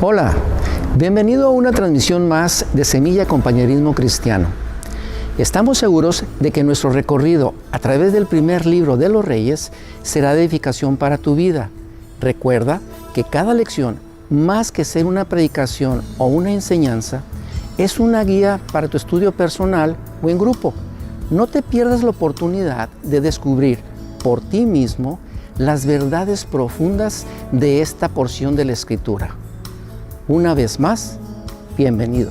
Hola, bienvenido a una transmisión más de Semilla Compañerismo Cristiano. Estamos seguros de que nuestro recorrido a través del primer libro de los Reyes será de edificación para tu vida. Recuerda que cada lección, más que ser una predicación o una enseñanza, es una guía para tu estudio personal o en grupo. No te pierdas la oportunidad de descubrir por ti mismo las verdades profundas de esta porción de la Escritura. Una vez más, bienvenido.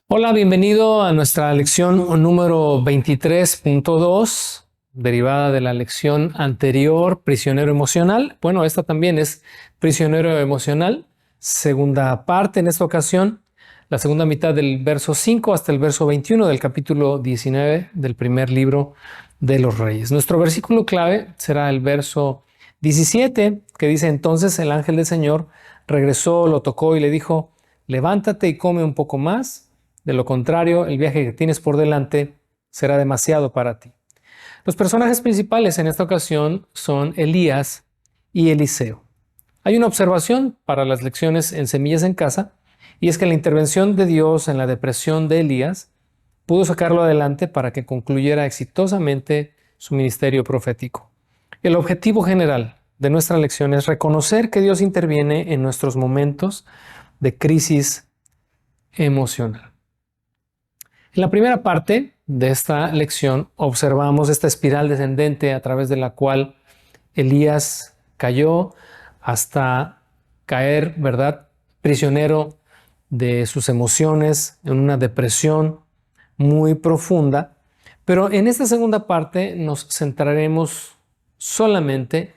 Hola, bienvenido a nuestra lección número 23.2, derivada de la lección anterior, prisionero emocional. Bueno, esta también es prisionero emocional, segunda parte en esta ocasión, la segunda mitad del verso 5 hasta el verso 21 del capítulo 19 del primer libro de los Reyes. Nuestro versículo clave será el verso 17, que dice: entonces el ángel del Señor regresó, lo tocó y le dijo: levántate y come un poco más. De lo contrario, el viaje que tienes por delante será demasiado para ti. Los personajes principales en esta ocasión son Elías y Eliseo. Hay una observación para las lecciones en Semillas en Casa, y es que la intervención de Dios en la depresión de Elías pudo sacarlo adelante para que concluyera exitosamente su ministerio profético. El objetivo general de nuestra lección es reconocer que Dios interviene en nuestros momentos de crisis emocional. En la primera parte de esta lección observamos esta espiral descendente a través de la cual Elías cayó hasta caer, ¿verdad?, prisionero de sus emociones, en una depresión muy profunda. Pero en esta segunda parte nos centraremos solamente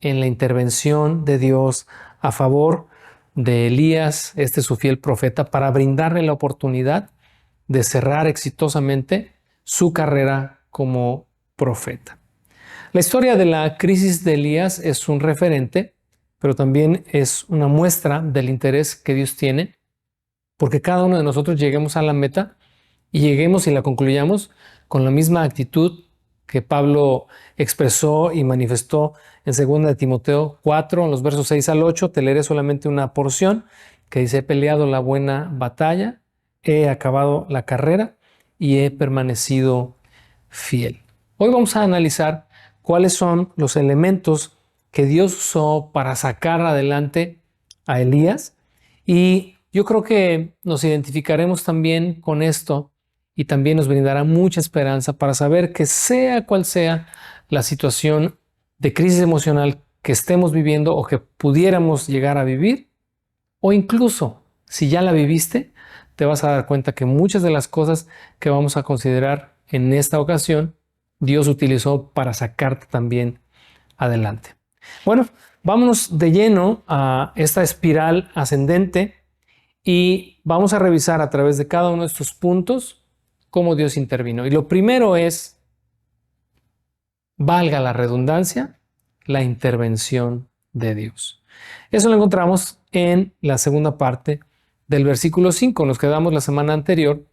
en la intervención de Dios a favor de Elías, su fiel profeta, para brindarle la oportunidad de cerrar exitosamente su carrera como profeta. La historia de la crisis de Elías es un referente, pero también es una muestra del interés que Dios tiene porque cada uno de nosotros lleguemos a la meta y lleguemos y la concluyamos con la misma actitud que Pablo expresó y manifestó en 2 de Timoteo 4, en los versos 6 al 8. Te leeré solamente una porción que dice: he peleado la buena batalla, he acabado la carrera y he permanecido fiel. Hoy vamos a analizar cuáles son los elementos que Dios usó para sacar adelante a Elías, y yo creo que nos identificaremos también con esto y también nos brindará mucha esperanza para saber que sea cual sea la situación de crisis emocional que estemos viviendo o que pudiéramos llegar a vivir, o incluso si ya la viviste, te vas a dar cuenta que muchas de las cosas que vamos a considerar en esta ocasión, Dios utilizó para sacarte también adelante. Bueno, vámonos de lleno a esta espiral ascendente y vamos a revisar a través de cada uno de estos puntos cómo Dios intervino. Y lo primero es, valga la redundancia, la intervención de Dios. Eso lo encontramos en la segunda parte del versículo 5. Nos quedamos la semana anterior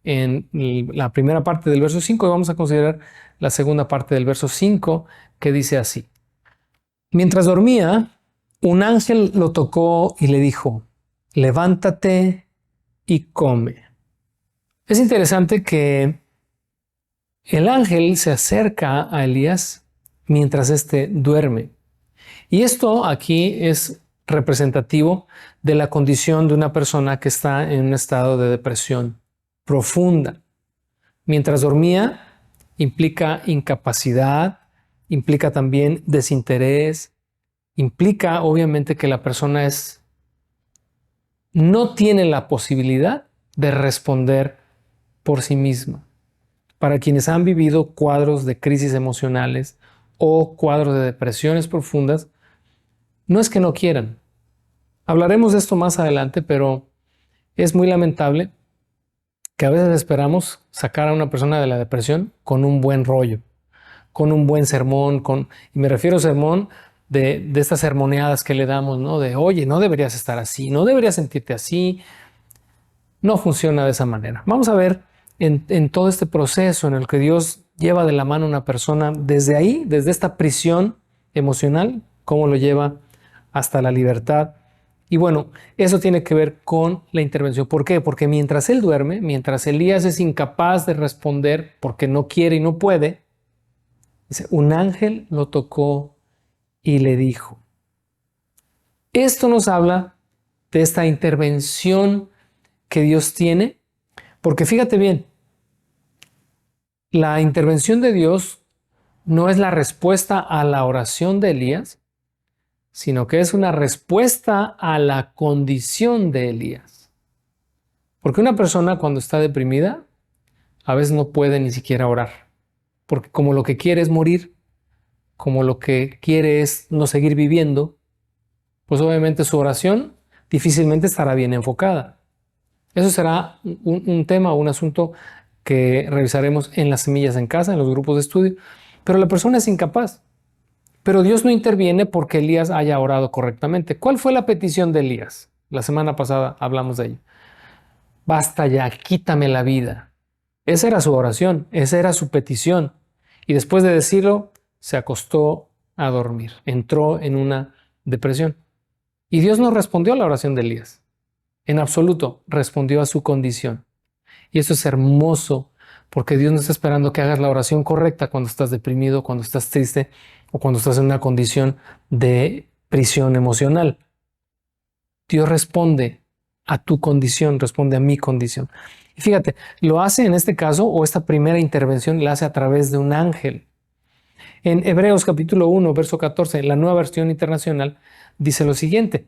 en la primera parte del verso 5 y vamos a considerar la segunda parte del verso 5, que dice así: mientras dormía, un ángel lo tocó y le dijo: levántate y come. Es interesante que el ángel se acerca a Elías mientras éste duerme. Y esto aquí es representativo de la condición de una persona que está en un estado de depresión profunda. Mientras dormía implica incapacidad, implica también desinterés, implica obviamente que la persona no tiene la posibilidad de responder por sí misma. Para quienes han vivido cuadros de crisis emocionales o cuadros de depresiones profundas, no es que no quieran. Hablaremos de esto más adelante, pero es muy lamentable que a veces esperamos sacar a una persona de la depresión con un buen rollo, con un buen sermón, y me refiero a sermón de estas sermoneadas que le damos, ¿no? De, oye, no deberías estar así, no deberías sentirte así. No funciona de esa manera. Vamos a ver en todo este proceso en el que Dios lleva de la mano a una persona desde ahí, desde esta prisión emocional, cómo lo lleva hasta la libertad. Y bueno, eso tiene que ver con la intervención. ¿Por qué? Porque mientras él duerme, mientras Elías es incapaz de responder porque no quiere y no puede, dice, un ángel lo tocó y le dijo. Esto nos habla de esta intervención que Dios tiene, porque fíjate bien, la intervención de Dios no es la respuesta a la oración de Elías, sino que es una respuesta a la condición de Elías. Porque una persona cuando está deprimida, a veces no puede ni siquiera orar, porque como lo que quiere es morir, como lo que quiere es no seguir viviendo, pues obviamente su oración difícilmente estará bien enfocada. Eso será un tema o un asunto que revisaremos en las semillas en casa, en los grupos de estudio, pero la persona es incapaz. Pero Dios no interviene porque Elías haya orado correctamente. ¿Cuál fue la petición de Elías? La semana pasada hablamos de ello. Basta ya, quítame la vida. Esa era su oración, esa era su petición. Y después de decirlo, se acostó a dormir. Entró en una depresión. Y Dios no respondió a la oración de Elías. En absoluto, respondió a su condición. Y eso es hermoso, porque Dios no está esperando que hagas la oración correcta cuando estás deprimido, cuando estás triste o cuando estás en una condición de prisión emocional. Dios responde a tu condición, responde a mi condición. Y fíjate, lo hace en este caso, o esta primera intervención la hace a través de un ángel. En Hebreos capítulo 1, verso 14, en la Nueva Versión Internacional, dice lo siguiente.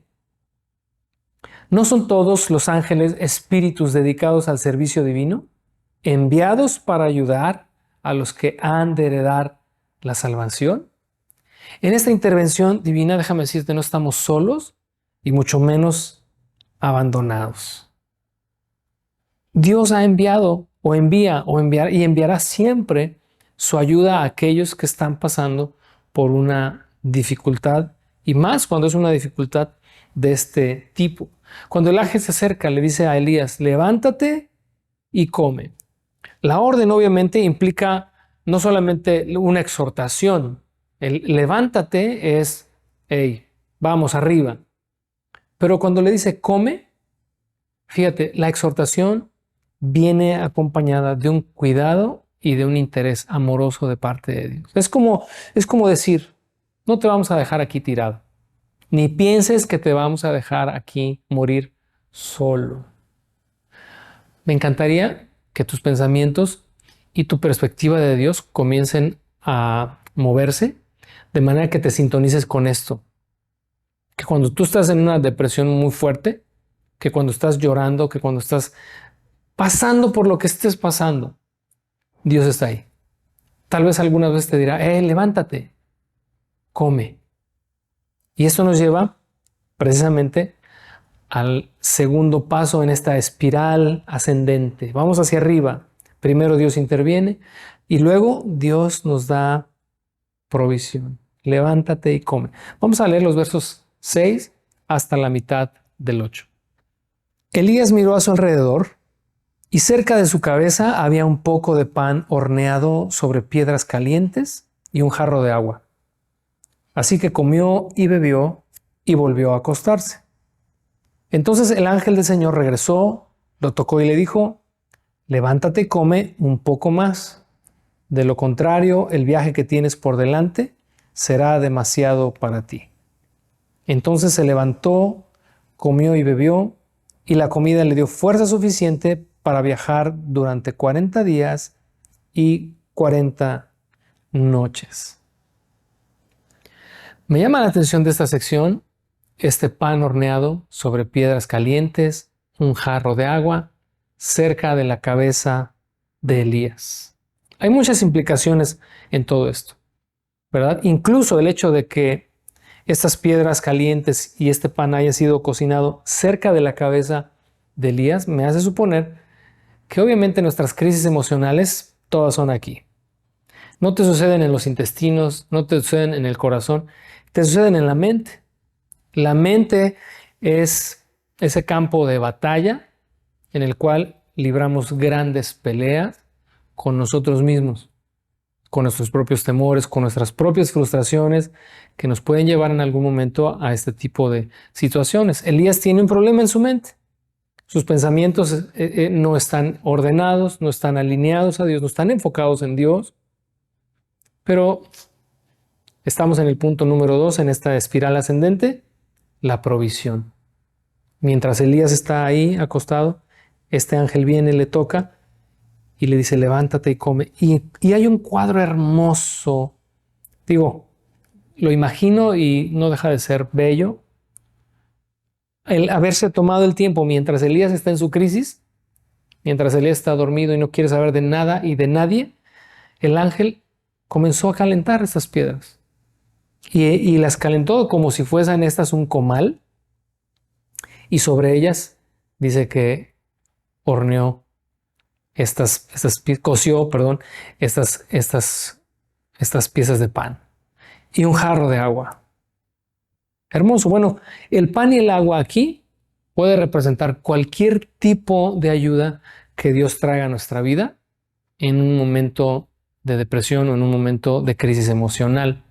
¿No son todos los ángeles espíritus dedicados al servicio divino, enviados para ayudar a los que han de heredar la salvación? En esta intervención divina, déjame decirte, no estamos solos y mucho menos abandonados. Dios ha enviado o envía o enviar y enviará siempre su ayuda a aquellos que están pasando por una dificultad, y más cuando es una dificultad de este tipo. Cuando el ángel se acerca, le dice a Elías, levántate y come. La orden obviamente implica no solamente una exhortación. El levántate es, hey, vamos arriba. Pero cuando le dice come, fíjate, la exhortación viene acompañada de un cuidado y de un interés amoroso de parte de Dios. Es como decir, no te vamos a dejar aquí tirado, ni pienses que te vamos a dejar aquí morir solo. Me encantaría que tus pensamientos y tu perspectiva de Dios comiencen a moverse de manera que te sintonices con esto. Que cuando tú estás en una depresión muy fuerte, que cuando estás llorando, que cuando estás pasando por lo que estés pasando, Dios está ahí. Tal vez algunas veces te dirá, levántate, come. Y esto nos lleva precisamente al segundo paso en esta espiral ascendente. Vamos hacia arriba. Primero Dios interviene y luego Dios nos da provisión. Levántate y come. Vamos a leer los versos 6 hasta la mitad del 8. Elías miró a su alrededor y cerca de su cabeza había un poco de pan horneado sobre piedras calientes y un jarro de agua. Así que comió y bebió y volvió a acostarse. Entonces el ángel del Señor regresó, lo tocó y le dijo, levántate y come un poco más. De lo contrario, el viaje que tienes por delante será demasiado para ti. Entonces se levantó, comió y bebió, y la comida le dio fuerza suficiente para viajar durante 40 días y 40 noches. Me llama la atención de esta sección este pan horneado sobre piedras calientes, un jarro de agua, cerca de la cabeza de Elías. Hay muchas implicaciones en todo esto, ¿verdad? Incluso el hecho de que estas piedras calientes y este pan haya sido cocinado cerca de la cabeza de Elías me hace suponer que obviamente nuestras crisis emocionales todas son aquí. No te suceden en los intestinos, no te suceden en el corazón, te suceden en la mente. La mente es ese campo de batalla en el cual libramos grandes peleas con nosotros mismos. con nuestros propios temores, con nuestras propias frustraciones que nos pueden llevar en algún momento a este tipo de situaciones. Elías tiene un problema en su mente. Sus pensamientos no están ordenados, no están alineados a Dios, no están enfocados en Dios. Pero estamos en el punto número 2 en esta espiral ascendente, la provisión. Mientras Elías está ahí acostado, este ángel viene, le toca y le dice, levántate y come. Y hay un cuadro hermoso. Digo, lo imagino y no deja de ser bello. El haberse tomado el tiempo mientras Elías está en su crisis, mientras Elías está dormido y no quiere saber de nada y de nadie, el ángel comenzó a calentar estas piedras. Y las calentó como si fuesen estas un comal. Y sobre ellas dice que horneó coció estas piezas de pan y un jarro de agua. Hermoso. Bueno, el pan y el agua aquí puede representar cualquier tipo de ayuda que Dios traiga a nuestra vida en un momento de depresión o en un momento de crisis emocional.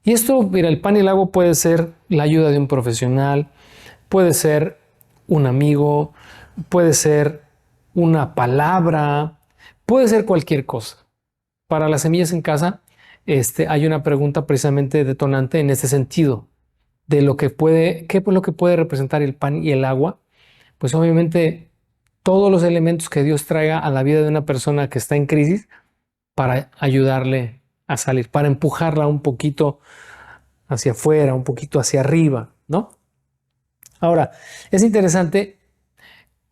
Y esto, mira, el pan y el agua puede ser la ayuda de un profesional, puede ser un amigo, puede ser una palabra, puede ser cualquier cosa. Para las semillas en casa, hay una pregunta precisamente detonante en este sentido, de qué es lo que puede representar el pan y el agua. Pues obviamente todos los elementos que Dios traiga a la vida de una persona que está en crisis para ayudarle a salir, para empujarla un poquito hacia afuera, un poquito hacia arriba, ¿no? Ahora, es interesante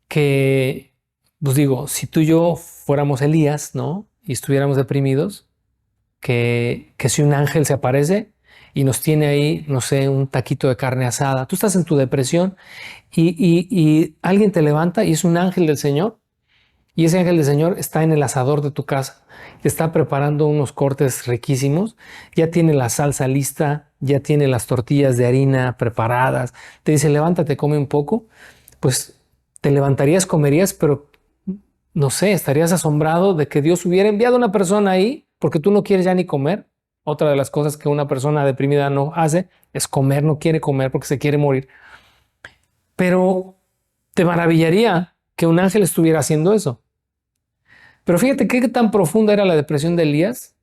que, pues digo, si tú y yo fuéramos Elías, ¿no? Y estuviéramos deprimidos, que si un ángel se aparece y nos tiene ahí, no sé, un taquito de carne asada, tú estás en tu depresión y alguien te levanta y es un ángel del Señor, y ese ángel del Señor está en el asador de tu casa, te está preparando unos cortes riquísimos, ya tiene la salsa lista, ya tiene las tortillas de harina preparadas, te dice levántate, come un poco, pues te levantarías, comerías, pero no sé, estarías asombrado de que Dios hubiera enviado a una persona ahí porque tú no quieres ya ni comer. Otra de las cosas que una persona deprimida no hace es comer, no quiere comer porque se quiere morir. Pero te maravillaría que un ángel estuviera haciendo eso. Pero fíjate qué tan profunda era la depresión de Elías,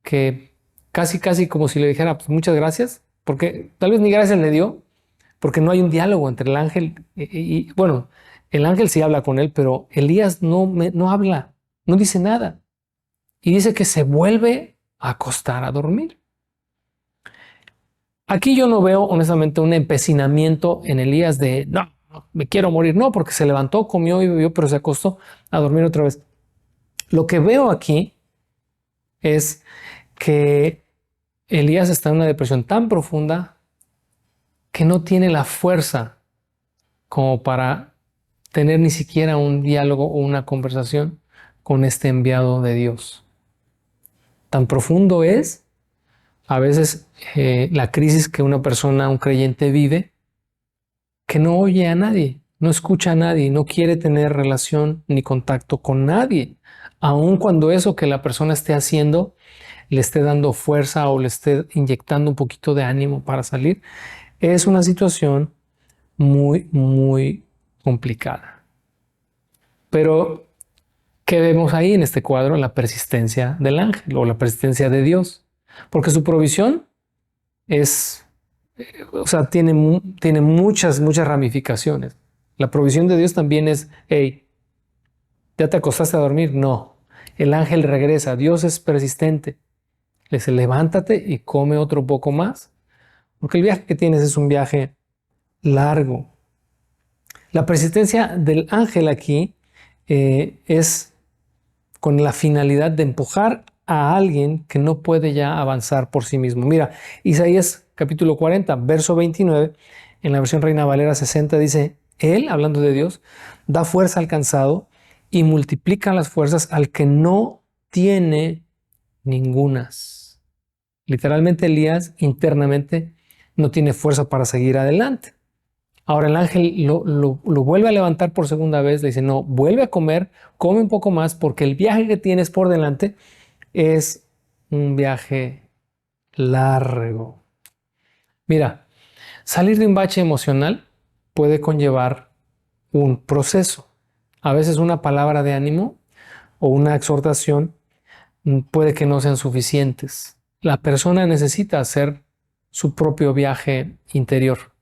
que casi como si le dijera, pues muchas gracias, porque tal vez ni gracias le dio, porque no hay un diálogo entre el ángel bueno, el ángel sí habla con él, pero Elías no habla, no dice nada. Y dice que se vuelve a acostar a dormir. Aquí yo no veo honestamente un empecinamiento en Elías de, no, me quiero morir. No, porque se levantó, comió y bebió, pero se acostó a dormir otra vez. Lo que veo aquí es que Elías está en una depresión tan profunda que no tiene la fuerza como para tener ni siquiera un diálogo o una conversación con este enviado de Dios. Tan profundo es a veces la crisis que una persona, un creyente vive, que no oye a nadie, no escucha a nadie, no quiere tener relación ni contacto con nadie, aun cuando eso que la persona esté haciendo le esté dando fuerza o le esté inyectando un poquito de ánimo para salir. Es una situación muy complicada. Pero, ¿qué vemos ahí en este cuadro? La persistencia del ángel o la persistencia de Dios. Porque su provisión tiene muchas ramificaciones. La provisión de Dios también es, hey, ¿ya te acostaste a dormir? No. El ángel regresa. Dios es persistente. Le dice, levántate y come otro poco más. Porque el viaje que tienes es un viaje largo. La persistencia del ángel aquí es con la finalidad de empujar a alguien que no puede ya avanzar por sí mismo. Mira, Isaías capítulo 40, verso 29, en la versión Reina Valera 60 dice, Él, hablando de Dios, da fuerza al cansado y multiplica las fuerzas al que no tiene ningunas. Literalmente Elías internamente no tiene fuerza para seguir adelante. Ahora el ángel lo vuelve a levantar por segunda vez, le dice, no, vuelve a comer, come un poco más porque el viaje que tienes por delante es un viaje largo. Mira, salir de un bache emocional puede conllevar un proceso. A veces una palabra de ánimo o una exhortación puede que no sean suficientes. La persona necesita hacer su propio viaje interior.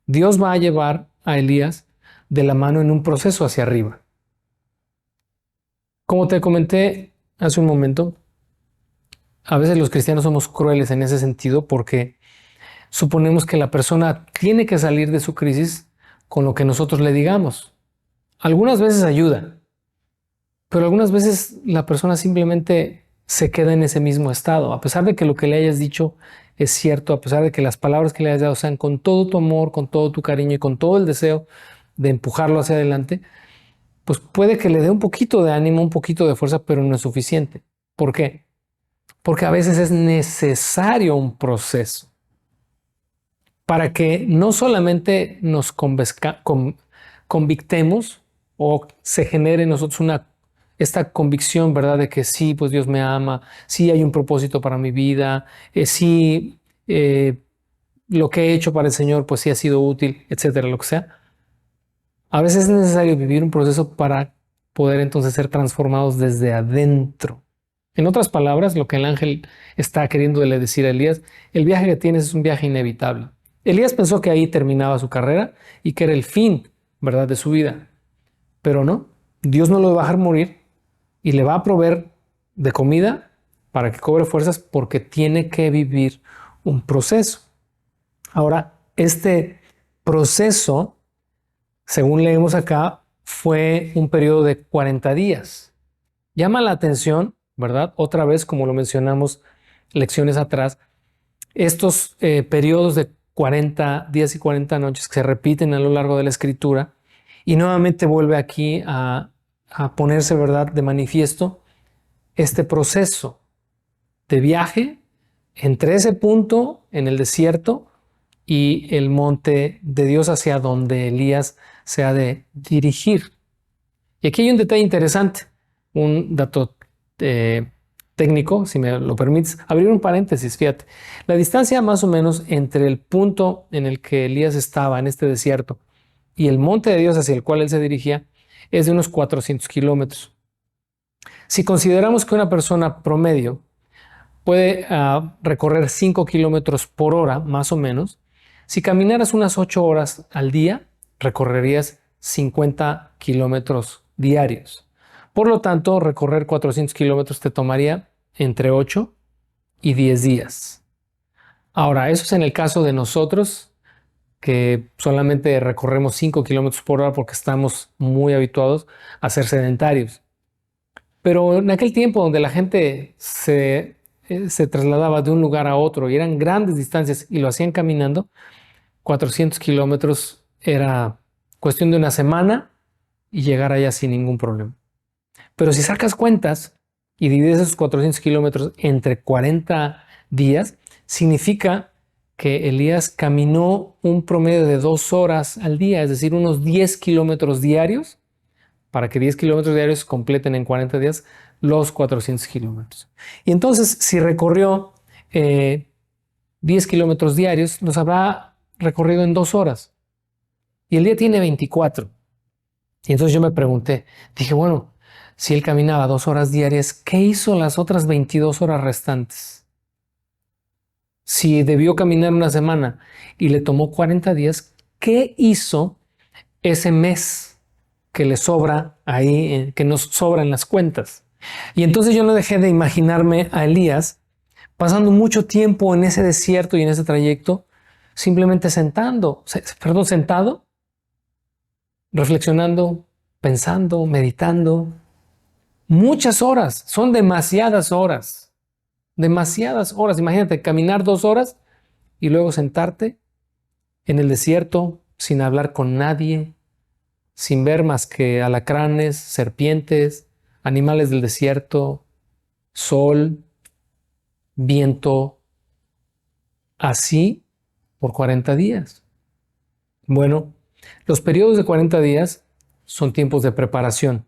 Dios va a llevar a Elías de la mano en un proceso hacia arriba. Como te comenté hace un momento, a veces los cristianos somos crueles en ese sentido porque suponemos que la persona tiene que salir de su crisis con lo que nosotros le digamos. Algunas veces ayuda, pero algunas veces la persona simplemente se queda en ese mismo estado, a pesar de que lo que le hayas dicho es cierto, a pesar de que las palabras que le hayas dado sean con todo tu amor, con todo tu cariño y con todo el deseo de empujarlo hacia adelante, pues puede que le dé un poquito de ánimo, un poquito de fuerza, pero no es suficiente. ¿Por qué? Porque a veces es necesario un proceso para que no solamente nos convictemos o se genere en nosotros esta convicción, ¿verdad? De que sí, pues Dios me ama, sí hay un propósito para mi vida, sí, lo que he hecho para el Señor, pues sí ha sido útil, etcétera, lo que sea. A veces es necesario vivir un proceso para poder entonces ser transformados desde adentro. En otras palabras, lo que el ángel está queriéndole decir a Elías, el viaje que tienes es un viaje inevitable. Elías pensó que ahí terminaba su carrera y que era el fin, ¿verdad?, de su vida. Pero no, Dios no lo va a dejar morir y le va a proveer de comida para que cobre fuerzas porque tiene que vivir un proceso. Ahora, este proceso, según leemos acá, fue un periodo de 40 días. Llama la atención, ¿verdad? Otra vez, como lo mencionamos lecciones atrás, estos periodos de 40 días y 40 noches que se repiten a lo largo de la escritura y nuevamente vuelve aquí a ponerse, ¿verdad?, de manifiesto este proceso de viaje entre ese punto en el desierto y el monte de Dios hacia donde Elías se ha de dirigir. Y aquí hay un detalle interesante, un dato técnico, si me lo permites, abrir un paréntesis, fíjate. La distancia más o menos entre el punto en el que Elías estaba en este desierto y el monte de Dios hacia el cual él se dirigía es de unos 400 kilómetros. Si consideramos que una persona promedio puede recorrer 5 kilómetros por hora, más o menos, si caminaras unas 8 horas al día, recorrerías 50 kilómetros diarios. Por lo tanto, recorrer 400 kilómetros te tomaría entre 8 y 10 días. Ahora, eso es en el caso de nosotros, que solamente recorremos 5 kilómetros por hora porque estamos muy habituados a ser sedentarios. Pero en aquel tiempo donde la gente se trasladaba de un lugar a otro y eran grandes distancias y lo hacían caminando, 400 kilómetros era cuestión de una semana y llegar allá sin ningún problema. Pero si sacas cuentas y divides esos 400 kilómetros entre 40 días, significa que Elías caminó un promedio de 2 horas al día, es decir, unos 10 kilómetros diarios, para que 10 kilómetros diarios completen en 40 días los 400 kilómetros. Y entonces, si recorrió 10 kilómetros diarios, los habrá recorrido en 2 horas. Y el día tiene 24. Y entonces yo me pregunté, dije, bueno, si él caminaba 2 horas diarias, ¿qué hizo las otras 22 horas restantes? Si debió caminar una semana y le tomó 40 días, ¿qué hizo ese mes que le sobra ahí, que nos sobra en las cuentas? Y entonces yo no dejé de imaginarme a Elías pasando mucho tiempo en ese desierto y en ese trayecto, simplemente sentado, reflexionando, pensando, meditando. Muchas horas, son demasiadas horas. Demasiadas horas. Imagínate caminar 2 horas y luego sentarte en el desierto sin hablar con nadie, sin ver más que alacranes, serpientes, animales del desierto, sol, viento, así por 40 días. Bueno, los periodos de 40 días son tiempos de preparación,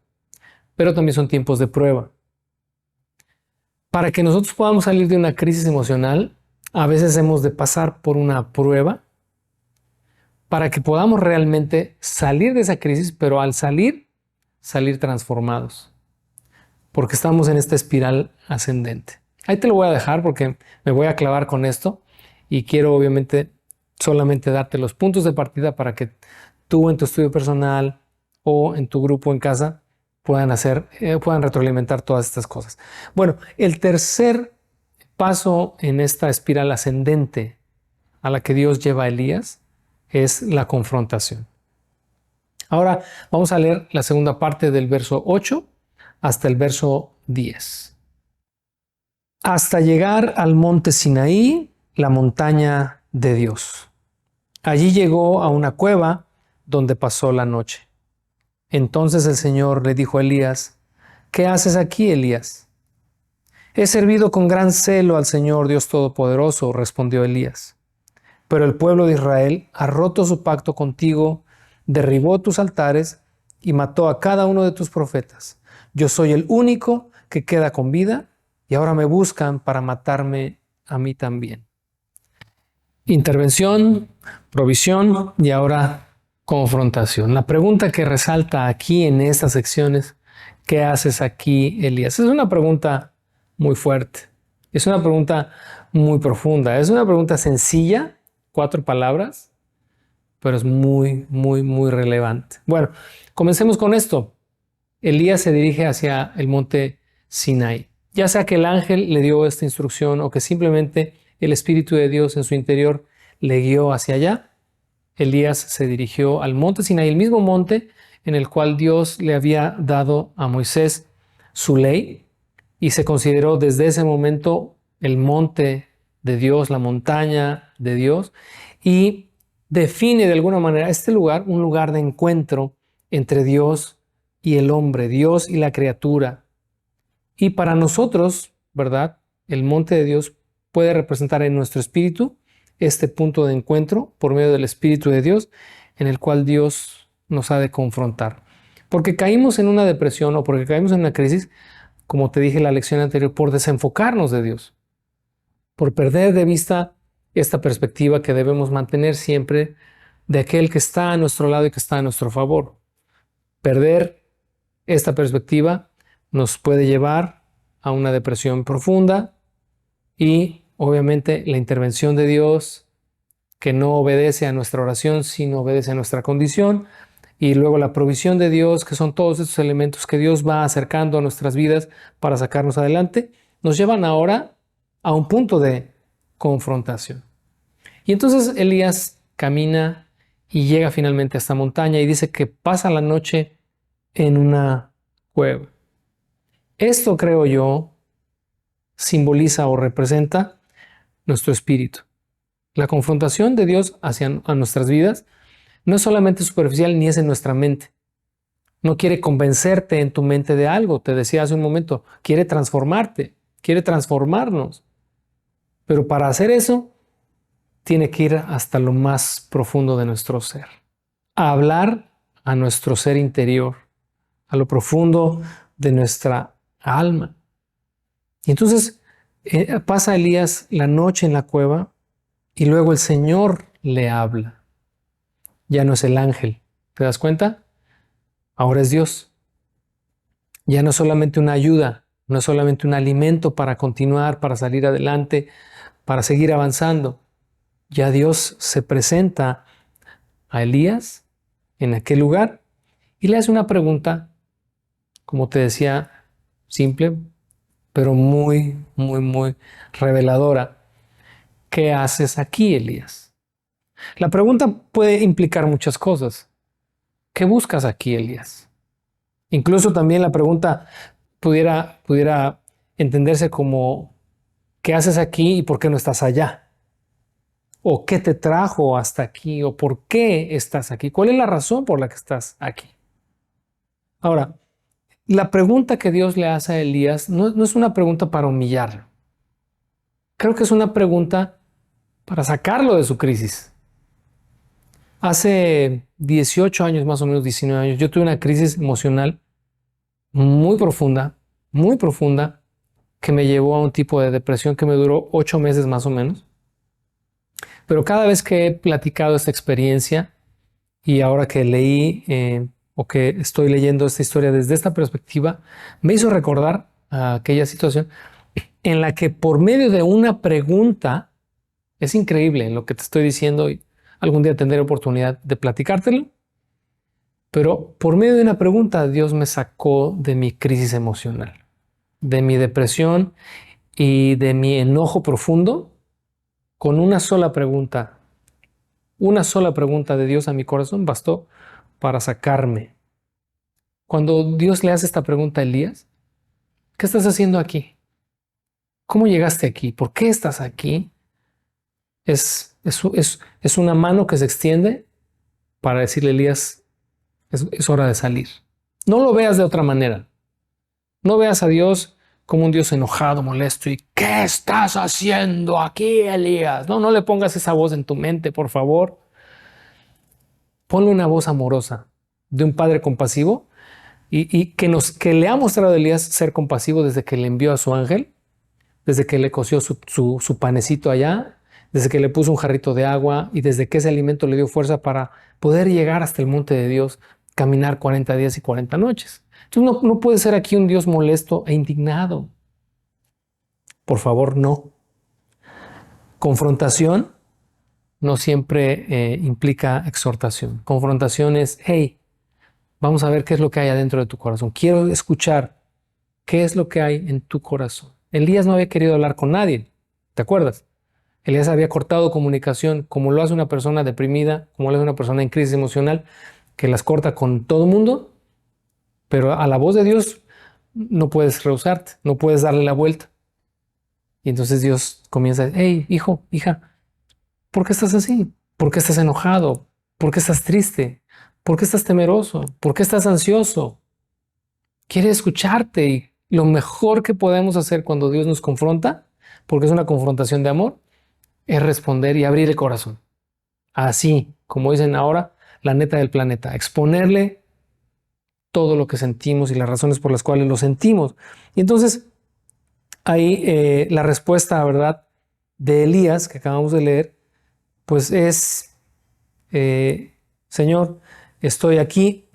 pero también son tiempos de prueba. Para que nosotros podamos salir de una crisis emocional, a veces hemos de pasar por una prueba para que podamos realmente salir de esa crisis, pero al salir transformados, porque estamos en esta espiral ascendente. Ahí te lo voy a dejar porque me voy a clavar con esto y quiero obviamente solamente darte los puntos de partida para que tú en tu estudio personal o en tu grupo en casa puedan retroalimentar todas estas cosas. Bueno, el tercer paso en esta espiral ascendente a la que Dios lleva a Elías es la confrontación. Ahora vamos a leer la segunda parte del verso 8 hasta el verso 10. Hasta llegar al monte Sinaí, la montaña de Dios. Allí llegó a una cueva donde pasó la noche. Entonces el Señor le dijo a Elías: ¿Qué haces aquí, Elías? He servido con gran celo al Señor Dios Todopoderoso, respondió Elías. Pero el pueblo de Israel ha roto su pacto contigo, derribó tus altares y mató a cada uno de tus profetas. Yo soy el único que queda con vida y ahora me buscan para matarme a mí también. Intervención, provisión y ahora confrontación. La pregunta que resalta aquí en estas secciones: ¿qué haces aquí, Elías? Es una pregunta muy fuerte, es una pregunta muy profunda, es una pregunta sencilla, 4 palabras, pero es muy, muy, muy relevante. Bueno, comencemos con esto. Elías se dirige hacia el monte Sinaí. Ya sea que el ángel le dio esta instrucción o que simplemente el Espíritu de Dios en su interior le guió hacia allá, Elías se dirigió al monte Sinaí, el mismo monte en el cual Dios le había dado a Moisés su ley, y se consideró desde ese momento el monte de Dios, la montaña de Dios, y define de alguna manera este lugar un lugar de encuentro entre Dios y el hombre, Dios y la criatura. Y para nosotros, ¿verdad? El monte de Dios puede representar en nuestro espíritu este punto de encuentro por medio del Espíritu de Dios, en el cual Dios nos ha de confrontar. Porque caímos en una depresión o porque caímos en una crisis, como te dije en la lección anterior, por desenfocarnos de Dios, por perder de vista esta perspectiva que debemos mantener siempre de aquel que está a nuestro lado y que está a nuestro favor. Perder esta perspectiva nos puede llevar a una depresión profunda y obviamente la intervención de Dios, que no obedece a nuestra oración, sino obedece a nuestra condición, y luego la provisión de Dios, que son todos estos elementos que Dios va acercando a nuestras vidas para sacarnos adelante, nos llevan ahora a un punto de confrontación. Y entonces Elías camina y llega finalmente a esta montaña y dice que pasa la noche en una cueva. Esto, creo yo, simboliza o representa nuestro espíritu. La confrontación de Dios hacia nuestras vidas no es solamente superficial ni es en nuestra mente. No quiere convencerte en tu mente de algo, te decía hace un momento, quiere transformarte, quiere transformarnos. Pero para hacer eso, tiene que ir hasta lo más profundo de nuestro ser, a hablar a nuestro ser interior, a lo profundo de nuestra alma. Y entonces pasa Elías la noche en la cueva y luego el Señor le habla. Ya no es el ángel, ¿te das cuenta? Ahora es Dios. Ya no es solamente una ayuda, no es solamente un alimento para continuar, para salir adelante, para seguir avanzando. Ya Dios se presenta a Elías en aquel lugar y le hace una pregunta, como te decía, simple, pero muy, muy, muy reveladora. ¿Qué haces aquí, Elías? La pregunta puede implicar muchas cosas. ¿Qué buscas aquí, Elías? Incluso también la pregunta pudiera entenderse como ¿qué haces aquí y por qué no estás allá? ¿O qué te trajo hasta aquí? ¿O por qué estás aquí? ¿Cuál es la razón por la que estás aquí? Ahora, la pregunta que Dios le hace a Elías no es una pregunta para humillarlo. Creo que es una pregunta para sacarlo de su crisis. Hace 18 años, más o menos 19 años, yo tuve una crisis emocional muy profunda, que me llevó a un tipo de depresión que me duró 8 meses más o menos. Pero cada vez que he platicado esta experiencia y ahora que leí o que estoy leyendo esta historia desde esta perspectiva, me hizo recordar a aquella situación en la que por medio de una pregunta, es increíble en lo que te estoy diciendo y algún día tendré oportunidad de platicártelo, pero por medio de una pregunta Dios me sacó de mi crisis emocional, de mi depresión y de mi enojo profundo con una sola pregunta de Dios a mi corazón bastó para sacarme. Cuando Dios le hace esta pregunta a Elías, ¿qué estás haciendo aquí? ¿Cómo llegaste aquí? ¿Por qué estás aquí? Es una mano que se extiende para decirle a Elías, es hora de salir. No lo veas de otra manera. No veas a Dios como un Dios enojado, molesto y ¿qué estás haciendo aquí, Elías? No le pongas esa voz en tu mente, por favor. Ponle una voz amorosa de un padre compasivo y que le ha mostrado a Elías ser compasivo desde que le envió a su ángel, desde que le coció su panecito allá, desde que le puso un jarrito de agua y desde que ese alimento le dio fuerza para poder llegar hasta el monte de Dios, caminar 40 días y 40 noches. Entonces no puede ser aquí un Dios molesto e indignado. Por favor, no. Confrontación no siempre implica exhortación. Confrontación es, hey, vamos a ver qué es lo que hay adentro de tu corazón. Quiero escuchar qué es lo que hay en tu corazón. Elías no había querido hablar con nadie, ¿te acuerdas? Elías había cortado comunicación como lo hace una persona deprimida, como lo hace una persona en crisis emocional, que las corta con todo el mundo, pero a la voz de Dios no puedes rehusarte, no puedes darle la vuelta. Y entonces Dios comienza, hey, hijo, hija, ¿por qué estás así? ¿Por qué estás enojado? ¿Por qué estás triste? ¿Por qué estás temeroso? ¿Por qué estás ansioso? Quiere escucharte y lo mejor que podemos hacer cuando Dios nos confronta, porque es una confrontación de amor, es responder y abrir el corazón. Así, como dicen ahora, la neta del planeta, exponerle todo lo que sentimos y las razones por las cuales lo sentimos. Y entonces, ahí la respuesta, ¿verdad?, de Elías, que acabamos de leer, pues es, Señor, estoy aquí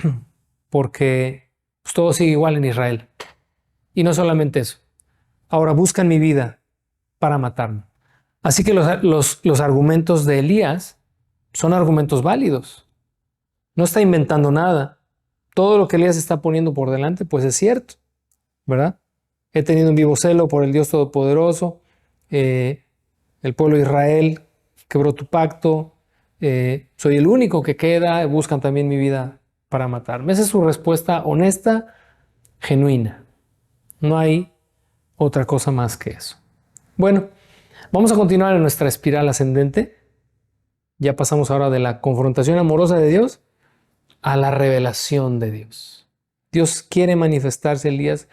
porque pues, todo sigue igual en Israel. Y no solamente eso, ahora buscan mi vida para matarme. Así que los argumentos de Elías son argumentos válidos. No está inventando nada. Todo lo que Elías está poniendo por delante, pues es cierto, ¿verdad? He tenido un vivo celo por el Dios Todopoderoso. El pueblo de Israel quebró tu pacto. Soy el único que queda. Buscan también mi vida para matarme. Esa es su respuesta honesta, genuina. No hay otra cosa más que eso. Bueno, vamos a continuar en nuestra espiral ascendente. Ya pasamos ahora de la confrontación amorosa de Dios a la revelación de Dios. Dios quiere manifestarse, Elías,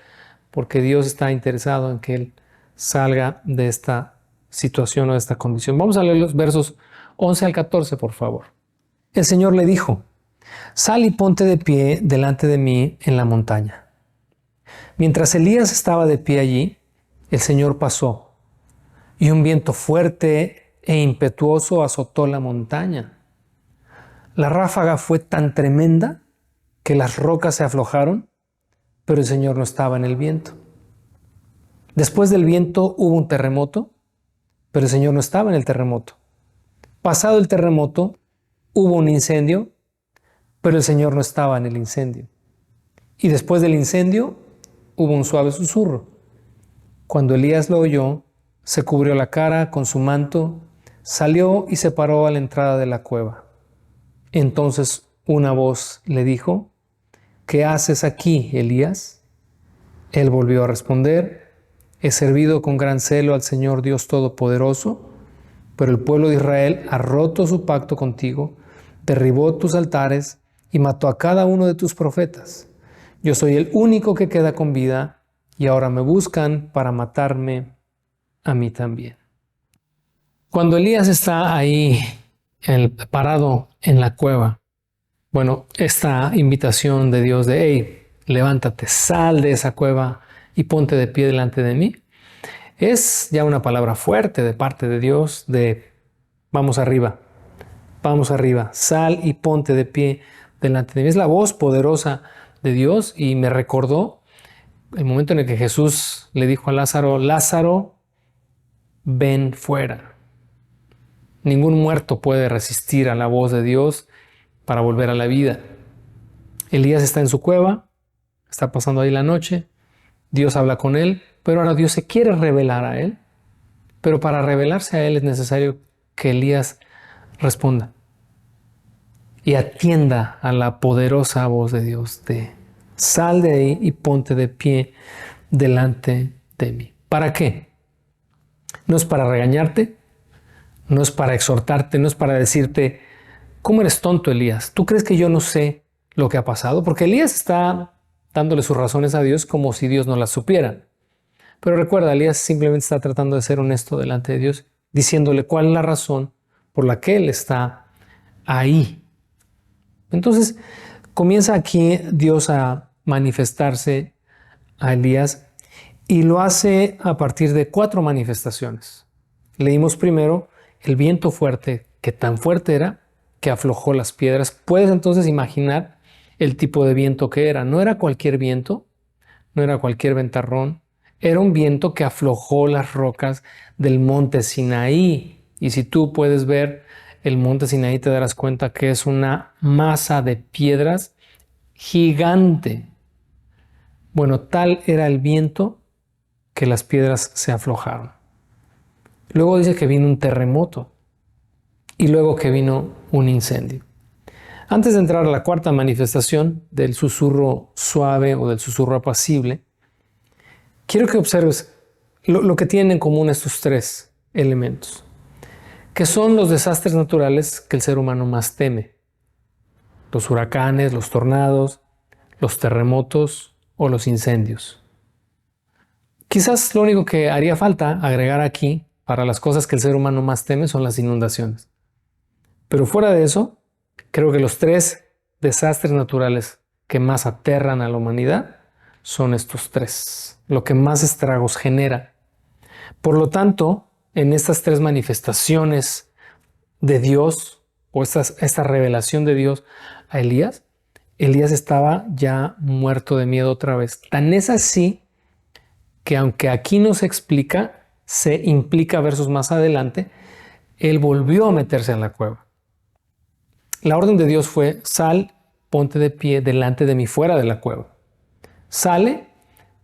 porque Dios está interesado en que él salga de esta situación o de esta condición. Vamos a leer los versos 11 al 14, por favor. El Señor le dijo, sal y ponte de pie delante de mí en la montaña. Mientras Elías estaba de pie allí, el Señor pasó, y un viento fuerte e impetuoso azotó la montaña. La ráfaga fue tan tremenda que las rocas se aflojaron, pero el Señor no estaba en el viento. Después del viento hubo un terremoto, pero el Señor no estaba en el terremoto. Pasado el terremoto, hubo un incendio, pero el Señor no estaba en el incendio. Y después del incendio, hubo un suave susurro. Cuando Elías lo oyó, se cubrió la cara con su manto, salió y se paró a la entrada de la cueva. Entonces una voz le dijo, ¿qué haces aquí, Elías? Él volvió a responder, he servido con gran celo al Señor Dios Todopoderoso, pero el pueblo de Israel ha roto su pacto contigo, derribó tus altares y mató a cada uno de tus profetas. Yo soy el único que queda con vida y ahora me buscan para matarme a mí también. Cuando Elías está ahí parado en la cueva, bueno, esta invitación de Dios de, hey, levántate, sal de esa cueva y ponte de pie delante de mí, Es ya una palabra fuerte de parte de Dios de vamos arriba, sal y ponte de pie delante de mí. Es la voz poderosa de Dios y me recordó el momento en el que Jesús le dijo a Lázaro, Lázaro, ven fuera. Ningún muerto puede resistir a la voz de Dios para volver a la vida. Elías está en su cueva, está pasando ahí la noche, Dios habla con él, pero ahora Dios se quiere revelar a él, pero para revelarse a él es necesario que Elías responda y atienda a la poderosa voz de Dios de sal de ahí y ponte de pie delante de mí. ¿Para qué? No es para regañarte, no es para exhortarte, no es para decirte, ¿cómo eres tonto, Elías? ¿Tú crees que yo no sé lo que ha pasado? Porque Elías está dándole sus razones a Dios como si Dios no las supiera. Pero recuerda, Elías simplemente está tratando de ser honesto delante de Dios, diciéndole cuál es la razón por la que él está ahí. Entonces, comienza aquí Dios a manifestarse a Elías y lo hace a partir de 4 manifestaciones. Leímos primero el viento fuerte, que tan fuerte era que aflojó las piedras. Puedes entonces imaginar el tipo de viento que era. No era cualquier viento, no era cualquier ventarrón, era un viento que aflojó las rocas del monte Sinaí. Y si tú puedes ver el monte Sinaí, te darás cuenta que es una masa de piedras gigante. Bueno, tal era el viento que las piedras se aflojaron. Luego dice que vino un terremoto y luego que vino un incendio. Antes de entrar a la 4ª manifestación del susurro suave o del susurro apacible, quiero que observes lo que tienen en común estos 3 elementos, que son los desastres naturales que el ser humano más teme. Los huracanes, los tornados, los terremotos o los incendios. Quizás lo único que haría falta agregar aquí para las cosas que el ser humano más teme son las inundaciones. Pero fuera de eso, creo que los 3 desastres naturales que más aterran a la humanidad son estos 3, lo que más estragos genera. Por lo tanto, en estas 3 manifestaciones de Dios o esta revelación de Dios a Elías, Elías estaba ya muerto de miedo otra vez. Tan es así que aunque aquí no se explica, se implica versos más adelante, él volvió a meterse en la cueva. La orden de Dios fue, sal, ponte de pie delante de mí fuera de la cueva. Sale,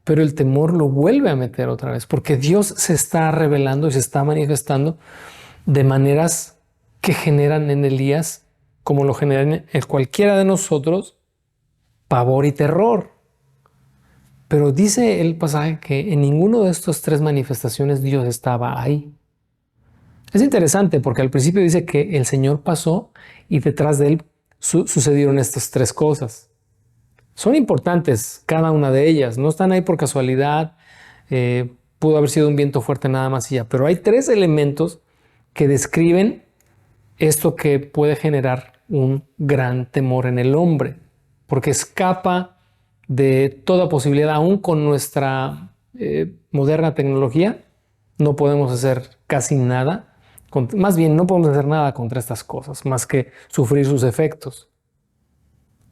pero el temor lo vuelve a meter otra vez, porque Dios se está revelando y se está manifestando de maneras que generan en Elías, como lo generan en cualquiera de nosotros, pavor y terror. Pero dice el pasaje que en ninguno de estas 3 manifestaciones Dios estaba ahí. Es interesante porque al principio dice que el Señor pasó y detrás de él sucedieron estas 3 cosas. Son importantes cada una de ellas, no están ahí por casualidad, pudo haber sido un viento fuerte nada más y ya, pero hay 3 elementos que describen esto que puede generar un gran temor en el hombre, porque escapa de toda posibilidad, aún con nuestra moderna tecnología, no podemos hacer casi nada, más bien no podemos hacer nada contra estas cosas, más que sufrir sus efectos.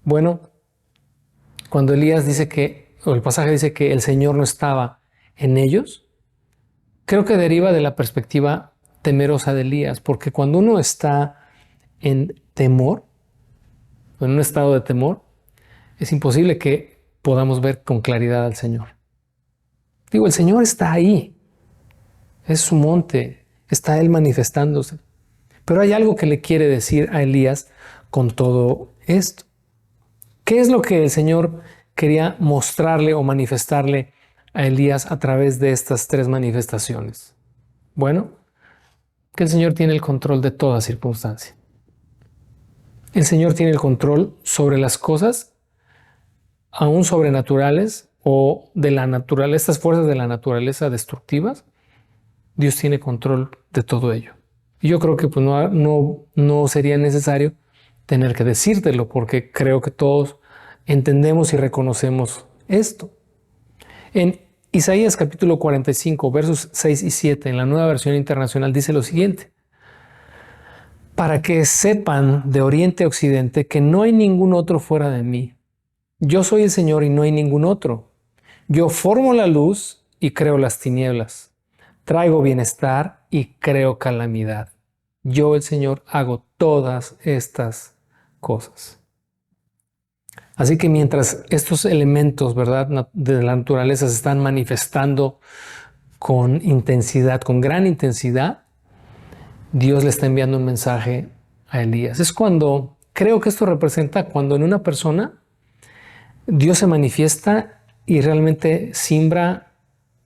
Bueno, cuando Elías dice o el pasaje dice que el Señor no estaba en ellos, creo que deriva de la perspectiva temerosa de Elías, porque cuando uno está en temor, en un estado de temor, es imposible que podamos ver con claridad al Señor. Digo, el Señor está ahí, es su monte, está Él manifestándose. Pero hay algo que le quiere decir a Elías con todo esto. ¿Qué es lo que el Señor quería mostrarle o manifestarle a Elías a través de estas 3 manifestaciones? Bueno, que el Señor tiene el control de toda circunstancia. El Señor tiene el control sobre las cosas aún sobrenaturales o de la naturaleza, estas fuerzas de la naturaleza destructivas. Dios tiene control de todo ello. Y yo creo que pues, no sería necesario tener que decírtelo, porque creo que todos entendemos y reconocemos esto. En Isaías capítulo 45, versos 6 y 7, en la Nueva Versión Internacional, dice lo siguiente: para que sepan de oriente a occidente que no hay ningún otro fuera de mí. Yo soy el Señor y no hay ningún otro. Yo formo la luz y creo las tinieblas. Traigo bienestar y creo calamidad. Yo, el Señor, hago todas estas cosas. Así que mientras estos elementos, ¿verdad?, de la naturaleza se están manifestando con intensidad, con gran intensidad, Dios le está enviando un mensaje a Elías. Es cuando, creo que esto representa cuando en una persona Dios se manifiesta y realmente simbra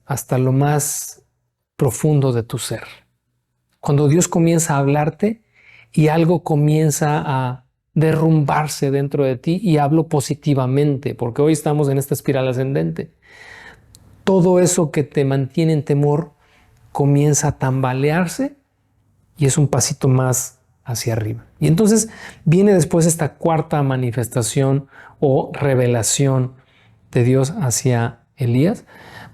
hasta lo más profundo de tu ser. Cuando Dios comienza a hablarte y algo comienza a derrumbarse dentro de ti, y hablo positivamente, porque hoy estamos en esta espiral ascendente. Todo eso que te mantiene en temor comienza a tambalearse y es un pasito más hacia arriba. Y entonces viene después esta cuarta manifestación o revelación de Dios hacia Elías,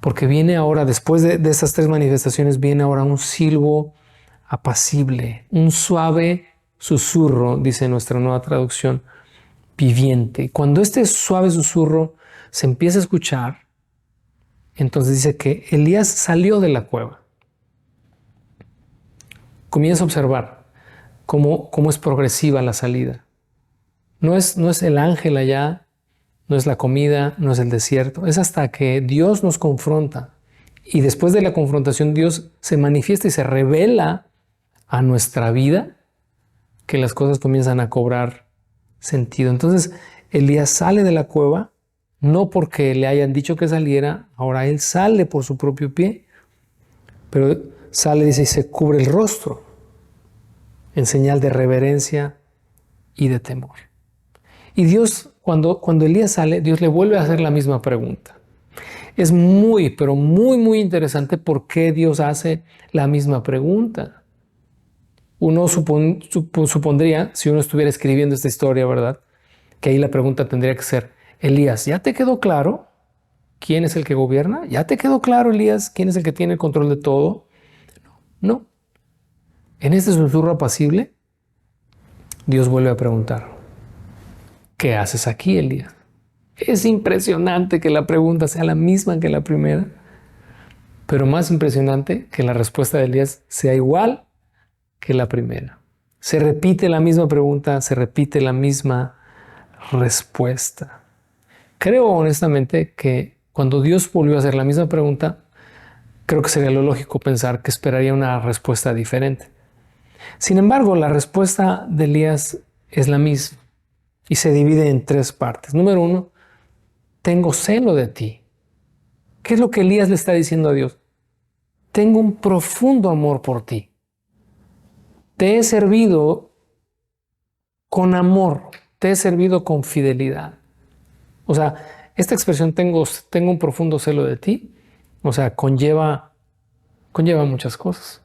porque viene ahora, después de esas tres manifestaciones, viene ahora un silbo apacible, un suave susurro, dice nuestra nueva traducción, viviente. Cuando este suave susurro se empieza a escuchar, entonces dice que Elías salió de la cueva. Comienza a observar cómo es progresiva la salida. No es el ángel allá, no es la comida, no es el desierto. Es hasta que Dios nos confronta. Y después de la confrontación, Dios se manifiesta y se revela a nuestra vida, que las cosas comienzan a cobrar sentido. Entonces, Elías sale de la cueva, no porque le hayan dicho que saliera, ahora él sale por su propio pie, pero sale, dice, y se cubre el rostro, en señal de reverencia y de temor. Y Dios, cuando Elías sale, Dios le vuelve a hacer la misma pregunta. Es muy, pero muy, muy interesante por qué Dios hace la misma pregunta. Uno supondría, si uno estuviera escribiendo esta historia, ¿verdad?, que ahí la pregunta tendría que ser: Elías, ¿ya te quedó claro quién es el que gobierna? ¿Ya te quedó claro, Elías, quién es el que tiene el control de todo? No. En este susurro apacible, Dios vuelve a preguntar: ¿qué haces aquí, Elías? Es impresionante que la pregunta sea la misma que la primera, pero más impresionante que la respuesta de Elías sea igual que la primera. Se repite la misma pregunta, se repite la misma respuesta. Creo honestamente que cuando Dios volvió a hacer la misma pregunta, creo que sería lo lógico pensar que esperaría una respuesta diferente. Sin embargo, la respuesta de Elías es la misma y se divide en tres partes. Número uno, tengo celo de ti. ¿Qué es lo que Elías le está diciendo a Dios? Tengo un profundo amor por ti. Te he servido con amor, te he servido con fidelidad. O sea, esta expresión tengo un profundo celo de ti, o sea, conlleva muchas cosas.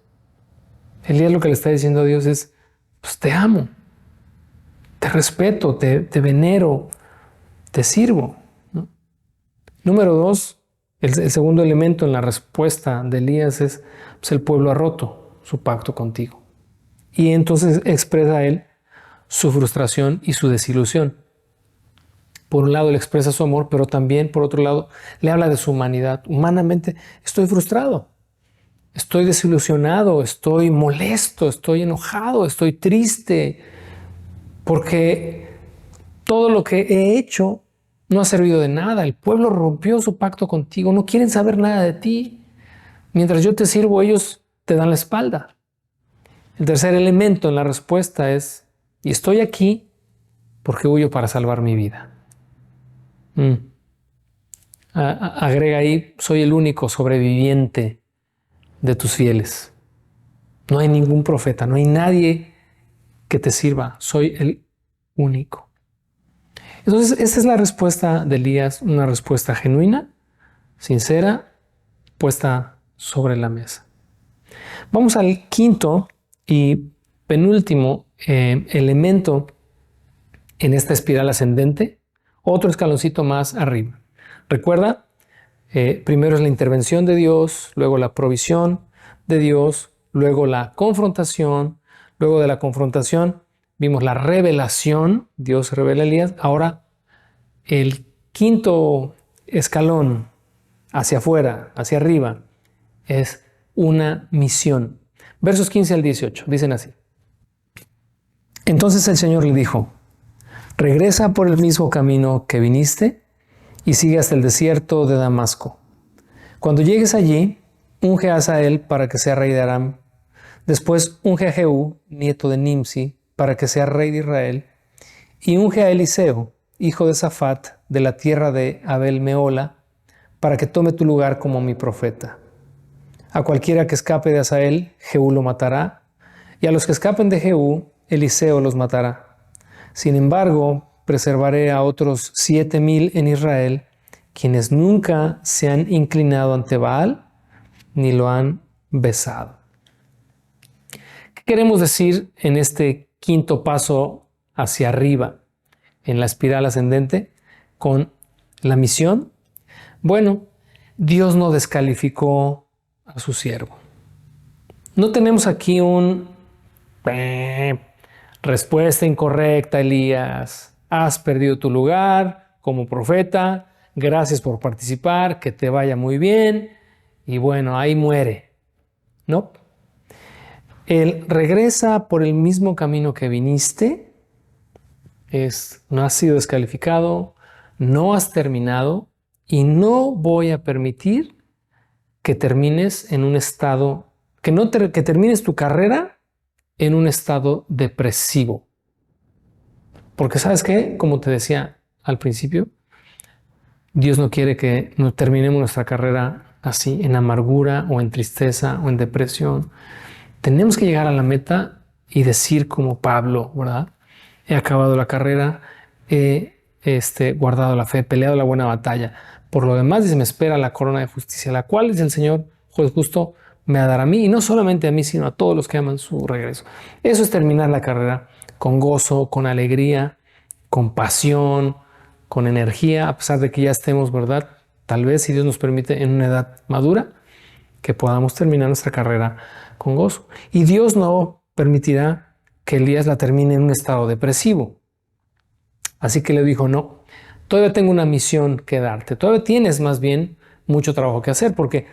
Elías lo que le está diciendo a Dios es: pues te amo, te respeto, te venero, te sirvo, ¿no? Número dos, el segundo elemento en la respuesta de Elías es: pues el pueblo ha roto su pacto contigo. Y entonces expresa él su frustración y su desilusión. Por un lado le expresa su amor, pero también por otro lado le habla de su humanidad. Humanamente estoy frustrado, estoy desilusionado, estoy molesto, estoy enojado, estoy triste, porque todo lo que he hecho no ha servido de nada. El pueblo rompió su pacto contigo, no quieren saber nada de ti. Mientras yo te sirvo, ellos te dan la espalda. El tercer elemento en la respuesta es: y estoy aquí porque huyo para salvar mi vida. Agrega ahí: soy el único sobreviviente de tus fieles. No hay ningún profeta, no hay nadie que te sirva. Soy el único. Entonces, esta es la respuesta de Elías, una respuesta genuina, sincera, puesta sobre la mesa. Vamos al quinto y penúltimo elemento en esta espiral ascendente, otro escaloncito más arriba. Recuerda, Primero es la intervención de Dios, luego la provisión de Dios, luego la confrontación, luego de la confrontación vimos la revelación, Dios se revela a Elías. Ahora el quinto escalón hacia afuera, hacia arriba, es una misión. Versos 15 al 18 dicen así. Entonces el Señor le dijo, regresa por el mismo camino que viniste y sigue hasta el desierto de Damasco. Cuando llegues allí, unge a Hazael para que sea rey de Aram. Después unge a Jehú, nieto de Nimsi, para que sea rey de Israel. Y unge a Eliseo, hijo de Safat, de la tierra de Abel Meola, para que tome tu lugar como mi profeta. A cualquiera que escape de Hazael, Jehú lo matará, y a los que escapen de Jehú, Eliseo los matará. Sin embargo, preservaré a otros 7,000 en Israel, quienes nunca se han inclinado ante Baal, ni lo han besado. ¿Qué queremos decir en este quinto paso hacia arriba, en la espiral ascendente, con la misión? Bueno, Dios no descalificó a su siervo. No tenemos aquí un respuesta incorrecta, Elías. Has perdido tu lugar como profeta. Gracias por participar. Que te vaya muy bien. Y bueno, ahí muere. No. Él regresa por el mismo camino que viniste. No has sido descalificado. No has terminado. Y no voy a permitir que termines en un estado, que termines tu carrera en un estado depresivo. Porque ¿sabes qué? Como te decía al principio, Dios no quiere que terminemos nuestra carrera así, en amargura o en tristeza o en depresión. Tenemos que llegar a la meta y decir como Pablo, ¿verdad? He acabado la carrera, he guardado la fe, he peleado la buena batalla. Por lo demás, dice, me espera la corona de justicia, la cual, dice el Señor, juez justo, me dará a mí, y no solamente a mí, sino a todos los que aman su regreso. Eso es terminar la carrera con gozo, con alegría, con pasión, con energía, a pesar de que ya estemos, ¿verdad? Tal vez, si Dios nos permite, en una edad madura, que podamos terminar nuestra carrera con gozo. Y Dios no permitirá que Elías la termine en un estado depresivo. Así que le dijo, no, todavía tengo una misión que darte. Todavía tienes más bien mucho trabajo que hacer, porque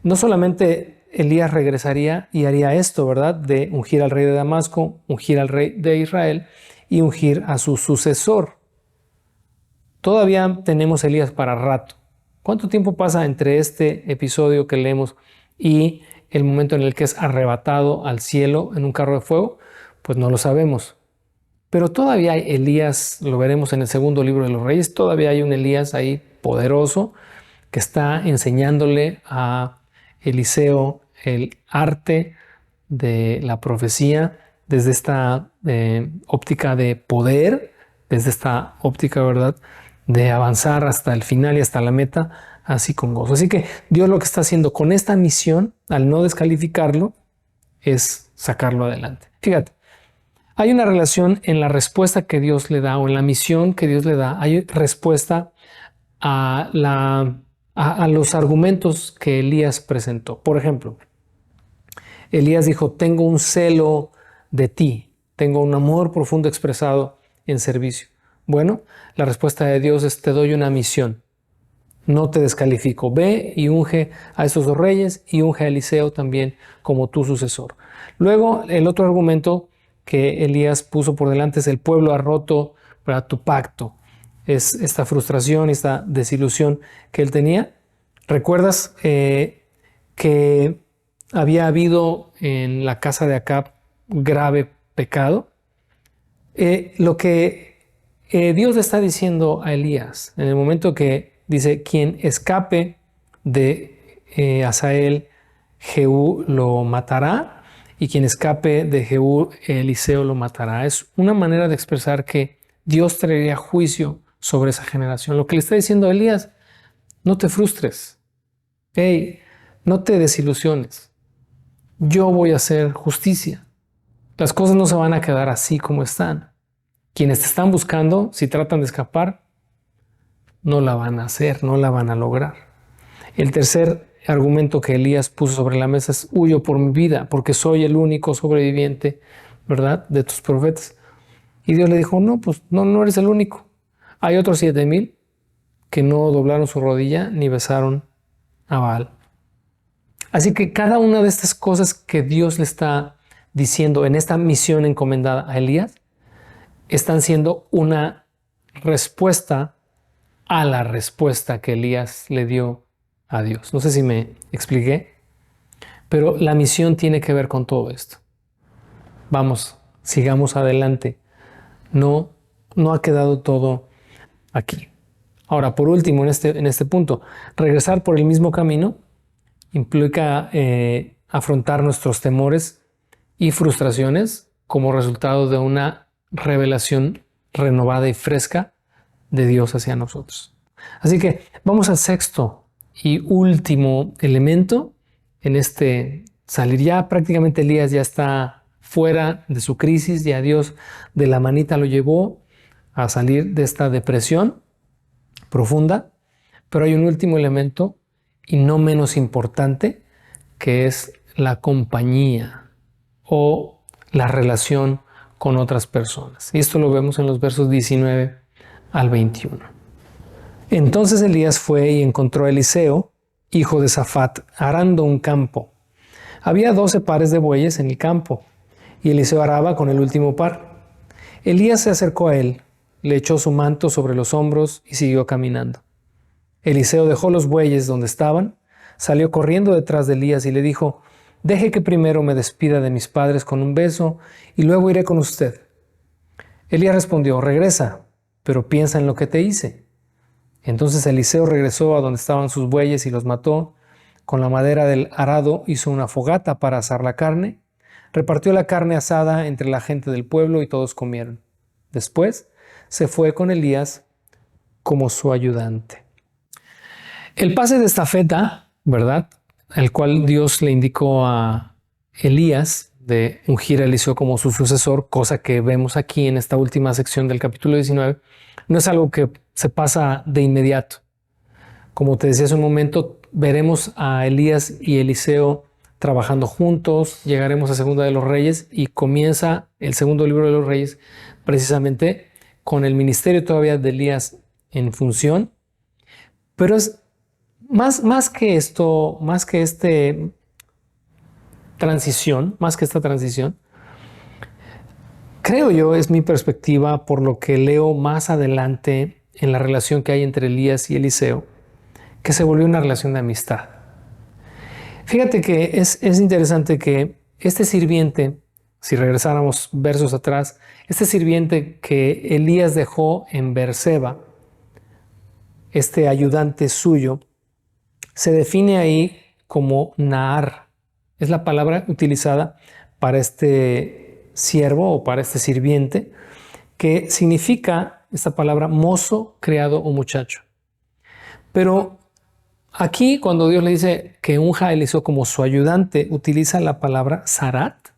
no solamente Elías regresaría y haría esto, ¿verdad? De ungir al rey de Damasco, ungir al rey de Israel y ungir a su sucesor. Todavía tenemos Elías para rato. ¿Cuánto tiempo pasa entre este episodio que leemos y el momento en el que es arrebatado al cielo en un carro de fuego? Pues no lo sabemos. Pero todavía hay Elías, lo veremos en el segundo libro de los Reyes, todavía hay un Elías ahí poderoso que está enseñándole a Eliseo el arte de la profecía desde esta óptica de poder, desde esta óptica, ¿verdad?, de avanzar hasta el final y hasta la meta, así con gozo. Así que Dios lo que está haciendo con esta misión, al no descalificarlo, es sacarlo adelante. Fíjate, hay una relación en la respuesta que Dios le da o en la misión que Dios le da. Hay respuesta a los argumentos que Elías presentó. Por ejemplo, Elías dijo, tengo un celo de ti, tengo un amor profundo expresado en servicio. Bueno, la respuesta de Dios es, te doy una misión. No te descalifico. Ve y unge a estos dos reyes y unge a Eliseo también como tu sucesor. Luego, el otro argumento que Elías puso por delante es, el pueblo ha roto, ¿verdad?, tu pacto. Es esta frustración, esta desilusión que él tenía. ¿Recuerdas que había habido en la casa de Acab grave pecado? Lo que Dios le está diciendo a Elías, en el momento que dice, quien escape de Hazael, Jehú lo matará, y quien escape de Jehú, Eliseo lo matará. Es una manera de expresar que Dios traería juicio sobre esa generación. Lo que le está diciendo a Elías, no te frustres, no te desilusiones. Yo voy a hacer justicia. Las cosas no se van a quedar así como están. Quienes te están buscando, si tratan de escapar, no la van a hacer, no la van a lograr. El tercer argumento que Elías puso sobre la mesa es: huyo por mi vida, porque soy el único sobreviviente, ¿verdad?, de tus profetas. Y Dios le dijo: no, pues no eres el único. Hay otros 7,000 que no doblaron su rodilla ni besaron a Baal. Así que cada una de estas cosas que Dios le está diciendo en esta misión encomendada a Elías están siendo una respuesta a la respuesta que Elías le dio a Dios. No sé si me expliqué, pero la misión tiene que ver con todo esto. Vamos, sigamos adelante. No ha quedado todo aquí. Ahora, por último, en este punto, regresar por el mismo camino implica afrontar nuestros temores y frustraciones como resultado de una revelación renovada y fresca de Dios hacia nosotros. Así que vamos al sexto y último elemento en este salir. Ya prácticamente Elías ya está fuera de su crisis, ya Dios de la manita lo llevó a salir de esta depresión profunda, pero hay un último elemento y no menos importante, que es la compañía o la relación con otras personas. Y esto lo vemos en los versos 19 al 21. Entonces Elías fue y encontró a Eliseo, hijo de Safat, arando un campo. Había 12 pares de bueyes en el campo, y Eliseo araba con el último par. Elías se acercó a él, le echó su manto sobre los hombros y siguió caminando. Eliseo dejó los bueyes donde estaban, salió corriendo detrás de Elías y le dijo: deje que primero me despida de mis padres con un beso y luego iré con usted. Elías respondió: regresa, pero piensa en lo que te hice. Entonces Eliseo regresó a donde estaban sus bueyes y los mató. Con la madera del arado hizo una fogata para asar la carne, repartió la carne asada entre la gente del pueblo y todos comieron. Después se fue con Elías como su ayudante. El pase de estafeta, ¿verdad?, el cual Dios le indicó a Elías de ungir a Eliseo como su sucesor, cosa que vemos aquí en esta última sección del capítulo 19, no es algo que se pasa de inmediato. Como te decía hace un momento, veremos a Elías y Eliseo trabajando juntos, llegaremos a Segunda de los Reyes y comienza el segundo libro de los Reyes precisamente con el ministerio todavía de Elías en función, pero es más que esto, más que esta transición, creo yo, es mi perspectiva por lo que leo más adelante en la relación que hay entre Elías y Eliseo, que se volvió una relación de amistad. Fíjate que es interesante que este sirviente, si regresáramos versos atrás, este sirviente que Elías dejó en Beerseba, este ayudante suyo, se define ahí como Naar. Es la palabra utilizada para este siervo o para este sirviente, que significa esta palabra mozo, criado o muchacho. Pero aquí, cuando Dios le dice que unja a Eliseo como su ayudante, utiliza la palabra Sarat,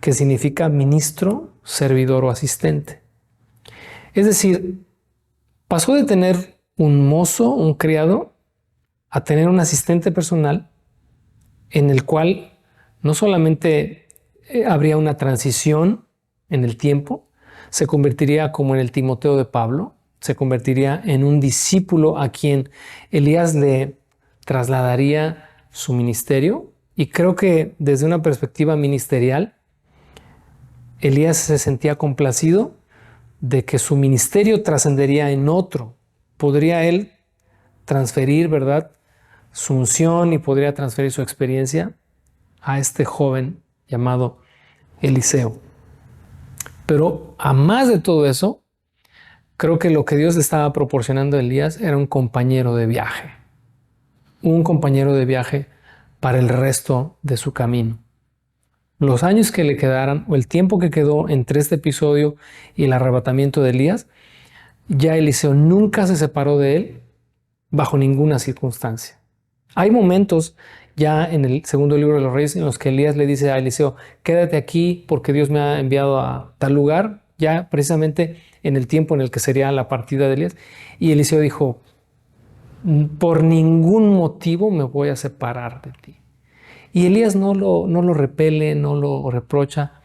que significa ministro, servidor o asistente. Es decir, pasó de tener un mozo, un criado, a tener un asistente personal en el cual no solamente habría una transición en el tiempo, se convertiría como en el Timoteo de Pablo, se convertiría en un discípulo a quien Elías le trasladaría su ministerio. Y creo que desde una perspectiva ministerial, Elías se sentía complacido de que su ministerio trascendería en otro. Podría él transferir, ¿verdad?, su unción y podría transferir su experiencia a este joven llamado Eliseo. Pero a más de todo eso, creo que lo que Dios le estaba proporcionando a Elías era un compañero de viaje. Un compañero de viaje para el resto de su camino. Los años que le quedaran o el tiempo que quedó entre este episodio y el arrebatamiento de Elías, ya Eliseo nunca se separó de él bajo ninguna circunstancia. Hay momentos ya en el segundo libro de los Reyes en los que Elías le dice a Eliseo: quédate aquí porque Dios me ha enviado a tal lugar, ya precisamente en el tiempo en el que sería la partida de Elías. Y Eliseo dijo: por ningún motivo me voy a separar de ti. Y Elías no lo repele, no lo reprocha.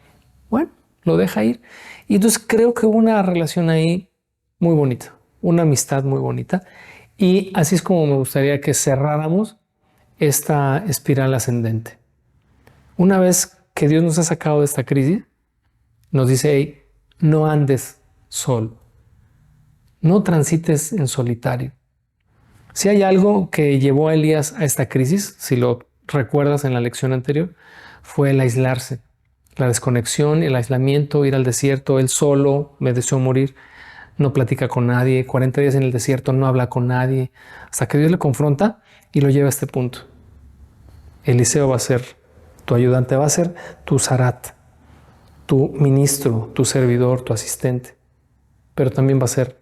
Bueno, lo deja ir. Y entonces creo que hubo una relación ahí muy bonita, una amistad muy bonita. Y así es como me gustaría que cerráramos esta espiral ascendente. Una vez que Dios nos ha sacado de esta crisis, nos dice, hey, no andes solo, no transites en solitario. Si hay algo que llevó a Elías a esta crisis, si lo recuerdas en la lección anterior, fue el aislarse, la desconexión, el aislamiento, ir al desierto, él solo, me deseó morir, no platica con nadie, 40 días en el desierto, no habla con nadie, hasta que Dios le confronta y lo lleva a este punto. Eliseo va a ser tu ayudante, va a ser tu zarat, tu ministro, tu servidor, tu asistente, pero también va a ser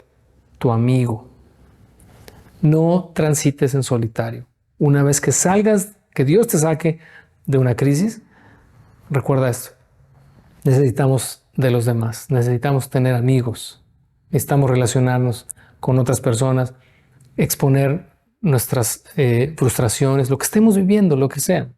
tu amigo. No transites en solitario. Una vez que salgas, que Dios te saque de una crisis, recuerda esto. Necesitamos de los demás, necesitamos tener amigos, necesitamos relacionarnos con otras personas, exponer nuestras frustraciones, lo que estemos viviendo, lo que sea.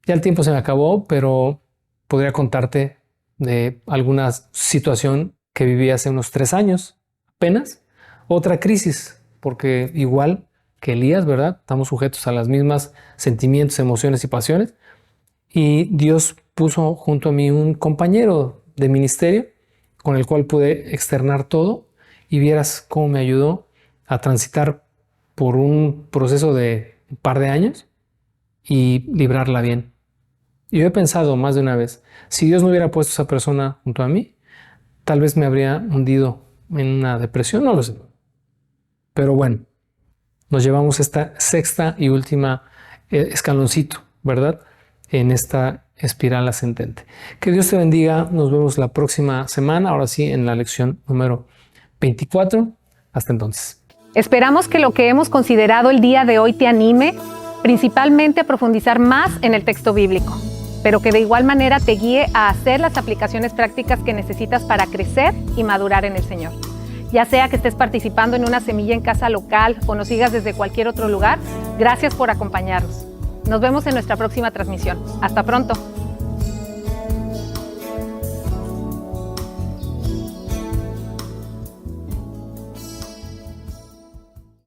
Ya el tiempo se me acabó, pero podría contarte de alguna situación que viví hace unos 3 años, apenas, otra crisis, porque igual que Elías, ¿verdad? Estamos sujetos a las mismas sentimientos, emociones y pasiones. Y Dios puso junto a mí un compañero de ministerio con el cual pude externar todo y vieras cómo me ayudó a transitar por un proceso de un par de años y librarla bien. Y yo he pensado más de una vez, si Dios no hubiera puesto a esa persona junto a mí, tal vez me habría hundido en una depresión, no lo sé. Pero bueno, nos llevamos esta sexta y última escaloncito, ¿verdad? En esta espiral ascendente. Que Dios te bendiga. Nos vemos la próxima semana, ahora sí, en la lección número 24. Hasta entonces. Esperamos que lo que hemos considerado el día de hoy te anime, principalmente a profundizar más en el texto bíblico, pero que de igual manera te guíe a hacer las aplicaciones prácticas que necesitas para crecer y madurar en el Señor. Ya sea que estés participando en una semilla en casa local o nos sigas desde cualquier otro lugar, gracias por acompañarnos. Nos vemos en nuestra próxima transmisión. Hasta pronto.